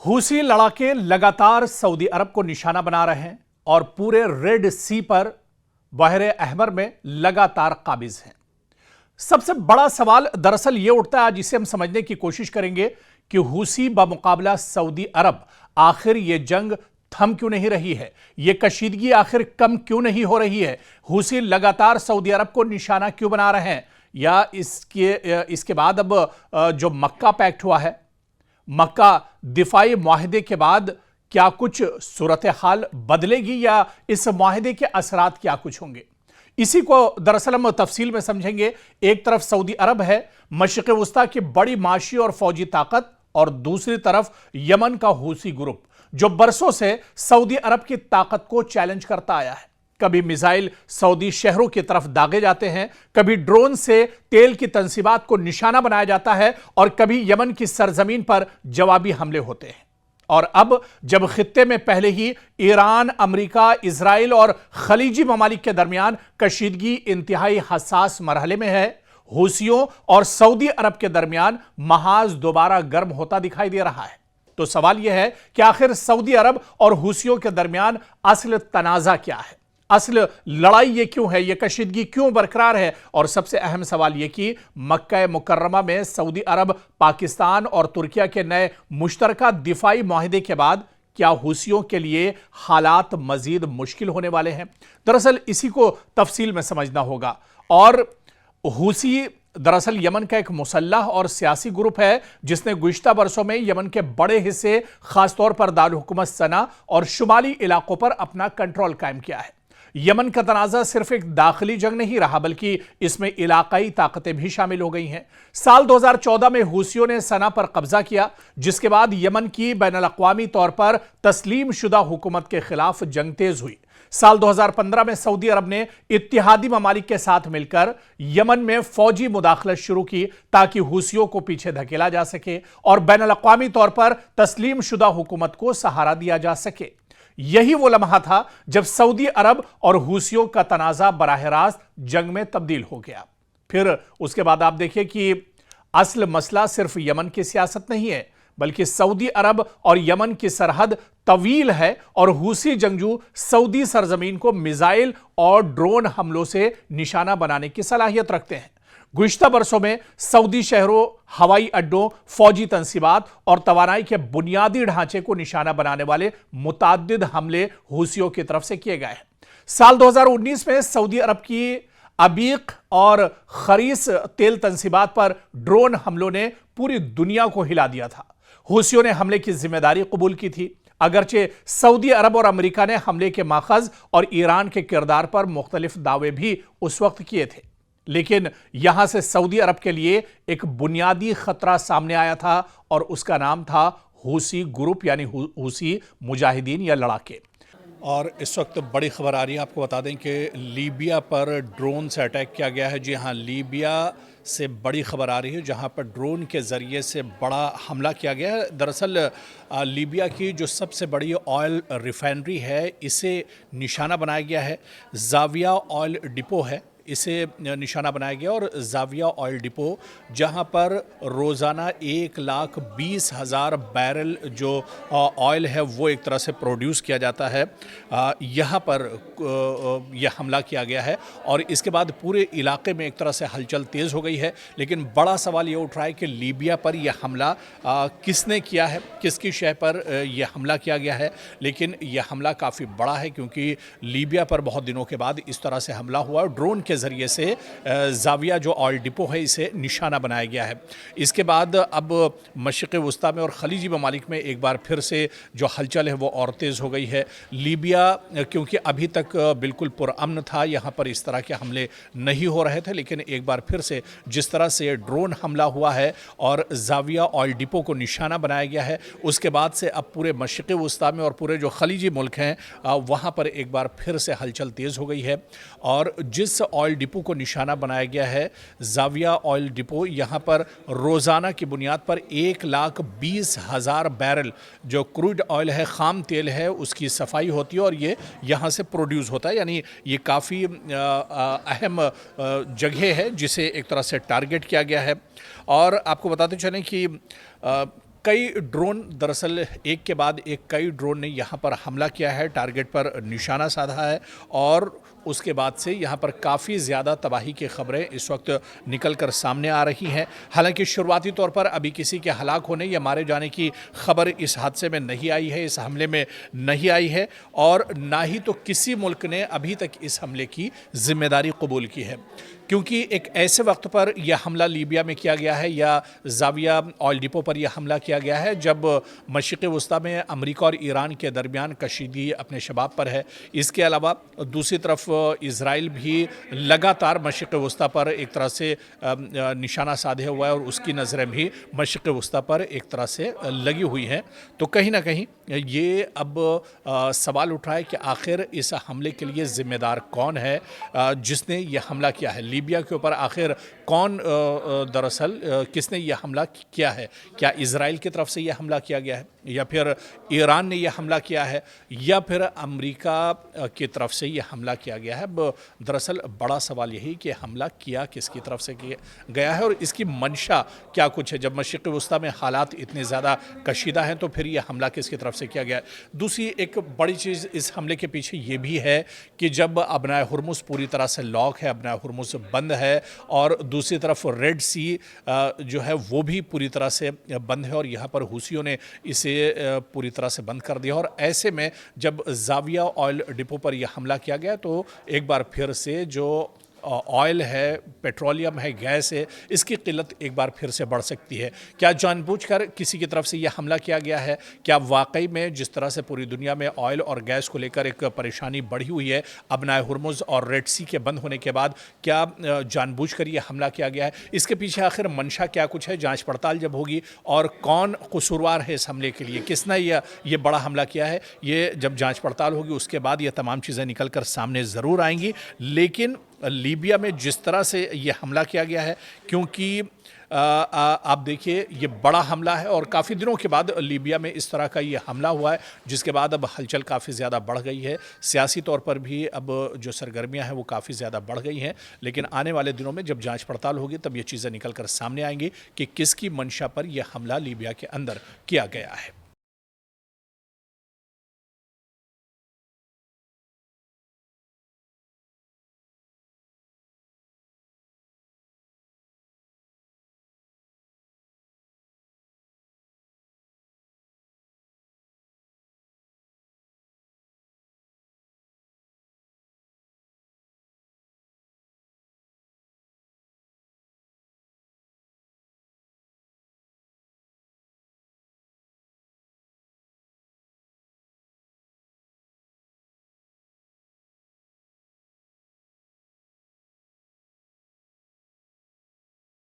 Houthi लड़ाके लगातार Saudi अरब को निशाना बना रहे हैं और पूरे रेड सी पर बहरे अहमर में लगातार काबिज हैं। सबसे बड़ा सवाल दरअसल यह उठता है, आज इसे हम समझने की कोशिश करेंगे कि हूसी बमुकाबला सऊदी अरब आखिर यह जंग थम क्यों नहीं रही है, यह कशीदगी आखिर कम क्यों नहीं हो रही है, हूसी लगातार सऊदी अरब को निशाना क्यों बना रहे हैं, या इसके बाद अब जो मक्का पैक्ट हुआ है, मक्का दिफाई मुआहदे के बाद क्या कुछ सूरत हाल बदलेगी या इस मुआहदे के असरात क्या कुछ होंगे, इसी को दरअसल हम तफसील में समझेंगे। एक तरफ सऊदी अरब है, मशरिक़ वुस्ता की बड़ी माशी और फौजी ताकत, और दूसरी तरफ यमन का हूसी ग्रुप जो बरसों से सऊदी अरब की ताकत को चैलेंज करता आया है। कभी मिसाइल सऊदी शहरों की तरफ दागे जाते हैं, कभी ड्रोन से तेल की तंसीबात को निशाना बनाया जाता है, और कभी यमन की सरजमीन पर जवाबी हमले होते हैं। और अब जब खित्ते में पहले ही ईरान, अमेरिका, इजराइल और खलीजी ममालिक के दरमियान कशीदगी इंतहाई हसास मरहले में है, हूसियों और सऊदी अरब के दरमियान महाज दोबारा गर्म होता दिखाई दे रहा है। तो सवाल यह है कि आखिर सऊदी अरब और हूसियों के दरमियान असल तनाजा क्या है, असल लड़ाई ये क्यों है, ये कशीदगी क्यों बरकरार है, और सबसे अहम सवाल यह कि मक्का मुकर्रमा में सऊदी अरब, पाकिस्तान और तुर्किया के नए मुश्तरका दिफाई मुआहदे के बाद क्या हूसियों के लिए हालात मजीद मुश्किल होने वाले हैं। दरअसल इसी को तफसील में समझना होगा। और हूसी दरअसल यमन का एक मुसल्लह और सियासी ग्रुप है जिसने गुज़िश्ता बरसों में यमन के बड़े हिस्से, खासतौर पर दारुल हुकूमत सना और शुमाली इलाकों पर अपना कंट्रोल कायम किया है। यमन का तनाज़ा सिर्फ एक दाखिली जंग नहीं रहा, बल्कि इसमें इलाकाई ताकतें भी शामिल हो गई हैं। साल 2014 में हूसियों ने सना पर कब्जा किया, जिसके बाद यमन की बैनुल अक़वामी तौर पर तस्लीम शुदा हुकूमत के खिलाफ जंग तेज हुई। साल 2015 में सऊदी अरब ने इत्तिहादी ममालिक के साथ मिलकर यमन में फौजी मुदाखलत शुरू की ताकि हूसियों को पीछे धकेला जा सके और बैनुल अक़वामी तौर पर तस्लीम शुदा हुकूमत को सहारा दिया जा सके। यही वो लम्हा था जब सऊदी अरब और हूसियों का तनाज़ा बराह रास्त जंग में तब्दील हो गया। फिर उसके बाद आप देखिए कि असल मसला सिर्फ यमन की सियासत नहीं है, बल्कि सऊदी अरब और यमन की सरहद तवील है और हूसी जंगजू सऊदी सरजमीन को मिसाइल और ड्रोन हमलों से निशाना बनाने की सलाहियत रखते हैं। गुज़िश्ता बरसों में सऊदी शहरों, हवाई अड्डों, फौजी तंसीबात और तवानाई के बुनियादी ढांचे को निशाना बनाने वाले मुताद्दिद हमले हूसियों की तरफ से किए गए हैं। साल 2019 में सऊदी अरब की अबीक और खरीस तेल तंसीबात पर ड्रोन हमलों ने पूरी दुनिया को हिला दिया था। हूसियों ने हमले की जिम्मेदारी कबूल की थी, अगरचे सऊदी अरब और अमेरिका ने हमले के माखज और ईरान के किरदार पर मुख्तलिफ दावे भी उस वक्त किए थे। लेकिन यहां से सऊदी अरब के लिए एक बुनियादी खतरा सामने आया था और उसका नाम था हूसी ग्रुप, यानी हूसी मुजाहिदीन या लड़ाके। और इस वक्त बड़ी खबर आ रही है, आपको बता दें कि लीबिया पर ड्रोन से अटैक किया गया है। जी हाँ, लीबिया से बड़ी खबर आ रही है जहां पर ड्रोन के ज़रिए से बड़ा हमला किया गया है। दरअसल लीबिया की जो सबसे बड़ी ऑयल रिफाइनरी है, इसे निशाना बनाया गया है। ज़ाविया ऑयल डिपो है, इसे निशाना बनाया गया। और ज़ाविया ऑयल डिपो जहां पर रोज़ाना 1,20,000 बैरल जो ऑयल है वो एक तरह से प्रोड्यूस किया जाता है, यहाँ पर यह हमला किया गया है। और इसके बाद पूरे इलाके में एक तरह से हलचल तेज़ हो गई है। लेकिन बड़ा सवाल ये उठ रहा है कि लीबिया पर यह हमला किसने किया है, किसकी शह पर यह हमला किया गया है। लेकिन यह हमला काफ़ी बड़ा है क्योंकि लीबिया पर बहुत दिनों के बाद इस तरह से हमला हुआ, ड्रोन के जरिए से ज़ाविया जो ऑयल डिपो है इसे निशाना बनाया गया है। इसके बाद अब मशरिक़ वुस्ता में और खलीजी ममालिक में एक बार फिर से जो हलचल है वो और तेज़ हो गई है। लीबिया क्योंकि अभी तक बिल्कुल पुरअमन था, यहाँ पर इस तरह के हमले नहीं हो रहे थे, लेकिन एक बार फिर से जिस तरह से ड्रोन हमला हुआ है और ज़ाविया ऑयल डिपो को निशाना बनाया गया है, उसके बाद से अब पूरे मशरिक़ वुस्ता में और पूरे जो खलीजी मुल्क हैं वहाँ पर एक बार फिर से हलचल तेज़ हो गई है। और जिस ऑयल डिपो को निशाना बनाया गया है, ज़ाविया ऑयल डिपो, यहाँ पर रोज़ाना की बुनियाद पर 1,20,000 बैरल जो क्रूड ऑयल है, ख़ाम तेल है, उसकी सफाई होती है और ये यहाँ से प्रोड्यूस होता है। यानी ये काफ़ी अहम जगह है जिसे एक तरह से टारगेट किया गया है। और आपको बताते चलें कि कई ड्रोन दरअसल एक के बाद एक कई ड्रोन ने यहाँ पर हमला किया है, टारगेट पर निशाना साधा है और उसके बाद से यहाँ पर काफ़ी ज़्यादा तबाही की खबरें इस वक्त निकल कर सामने आ रही हैं। हालांकि शुरुआती तौर पर अभी किसी के हलाक होने या मारे जाने की खबर इस हादसे में नहीं आई है, इस हमले में नहीं आई है और ना ही तो किसी मुल्क ने अभी तक इस हमले की जिम्मेदारी कबूल की है, क्योंकि एक ऐसे वक्त पर यह हमला लीबिया में किया गया है या जाविया ऑयल डिपो पर यह हमला किया गया है जब मशरिक़ वस्ता में अमेरिका और ईरान के दरमियान कशीदगी अपने शबाब पर है। इसके अलावा दूसरी तरफ इज़राइल भी लगातार मशरिक़ वस्ता पर एक तरह से निशाना साधे हुआ है और उसकी नज़रें भी मशरिक़ वस्ता पर एक तरह से लगी हुई हैं। तो कहीं ना कहीं ये अब सवाल उठ रहा है कि आखिर इस हमले के लिए ज़िम्मेदार कौन है, जिसने यह हमला किया है लीबिया के ऊपर। आखिर कौन दरअसल किसने यह हमला किया है? क्या इज़राइल की तरफ से यह हमला किया गया है या फिर ईरान ने यह हमला किया है या फिर अमेरिका की तरफ से यह हमला किया गया है? दरअसल बड़ा सवाल यही कि हमला किया किसकी तरफ से किया गया है और इसकी मंशा क्या कुछ है। जब मशरिक़ वस्ता में हालात इतने ज़्यादा कशीदा हैं तो फिर यह हमला किसकी तरफ से किया गया है? दूसरी एक बड़ी चीज़ इस हमले के पीछे ये भी है कि जब अबनाए हुर्मुज़ पूरी तरह से लॉक है, अबनाए हुर्मुज़ बंद है और दूसरी तरफ रेड सी जो है वो भी पूरी तरह से बंद है और यहाँ पर हूसियों ने इसे पूरी तरह से बंद कर दिया और ऐसे में जब जाविया ऑयल डिपो पर यह हमला किया गया तो एक बार फिर से जो ऑयल है, पेट्रोलियम है, गैस है, इसकी किल्लत एक बार फिर से बढ़ सकती है। क्या जानबूझकर किसी की तरफ से यह हमला किया गया है? क्या वाकई में जिस तरह से पूरी दुनिया में ऑयल और गैस को लेकर एक परेशानी बढ़ी हुई है अबनाए हुर्मुज़ और रेड सी के बंद होने के बाद, क्या जानबूझकर यह हमला किया गया है? इसके पीछे आखिर मंशा क्या कुछ है? जाँच पड़ताल जब होगी और कौन कसूरवार है इस हमले के लिए, किसने ये बड़ा हमला किया है, ये जब जाँच पड़ताल होगी उसके बाद ये तमाम चीज़ें निकल कर सामने ज़रूर आएंगी। लेकिन लीबिया में जिस तरह से ये हमला किया गया है, क्योंकि आप देखिए ये बड़ा हमला है और काफ़ी दिनों के बाद लीबिया में इस तरह का ये हमला हुआ है, जिसके बाद अब हलचल काफ़ी ज़्यादा बढ़ गई है। सियासी तौर पर भी अब जो सरगर्मियां हैं वो काफ़ी ज़्यादा बढ़ गई हैं। लेकिन आने वाले दिनों में जब जांच पड़ताल होगी तब ये चीज़ें निकल कर सामने आएंगी कि किसकी मंशा पर यह हमला लीबिया के अंदर किया गया है।